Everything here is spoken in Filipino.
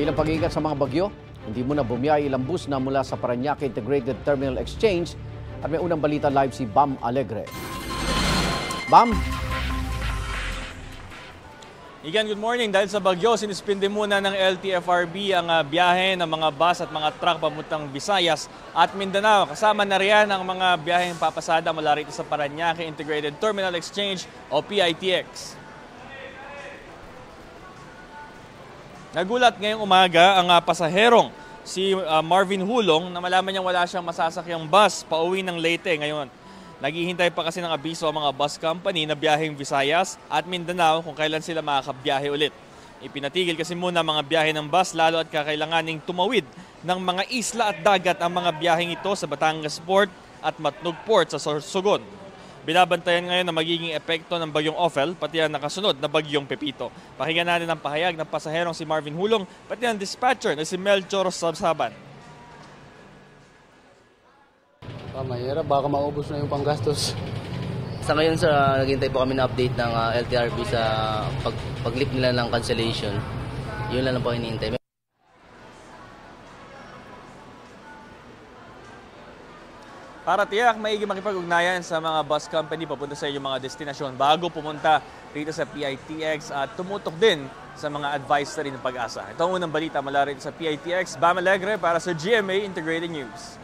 Bilang pag-iingat sa mga bagyo, hindi muna bumiyahe ilang bus na mula sa Parañaque Integrated Terminal Exchange. At may unang balita live si Bam Alegre. Bam? Igan, good morning. Dahil sa bagyo, sinispinde muna ng LTFRB ang biyahe ng mga bus at mga truck papuntang Visayas at Mindanao. Kasama na riyan ang mga biyaheng papasada mula rito sa Parañaque Integrated Terminal Exchange o PITX. Nagulat ngayong umaga ang pasaherong si Marvin Hulong na malaman niyang wala siyang masasakyang bus pauwi ng Leyte ngayon. Naghihintay pa kasi ng abiso ang mga bus company na biyaheng Visayas at Mindanao kung kailan sila makakabiyahe ulit. Ipinatigil kasi muna mga biyahe ng bus lalo at kakailanganing tumawid ng mga isla at dagat ang mga biyaheng ito sa Batangas Port at Matnog Port sa Sorsogon. Binabantayan ngayon na magiging epekto ng bagyong Ophel pati ang nakasunod na bagyong Pepito. Pakinggan natin ang pahayag ng pasaherong si Marvin Hulong pati ang dispatcher na si Melchor Sabsaban. Mahirap, baka maubos na yung panggastos. Sa ngayon, naghintay po kami na update ng LTRB sa pag-lift nila ng cancellation. Yun lang po hinihintay. Para tiyak, maigi makipag-ugnayan sa mga bus company papunta sa inyong mga destinasyon bago pumunta rito sa PITX at tumutok din sa mga advisory ng Pag-asa. Ito ang unang balita mula rito sa PITX. Bam Alegre para sa GMA Integrated News.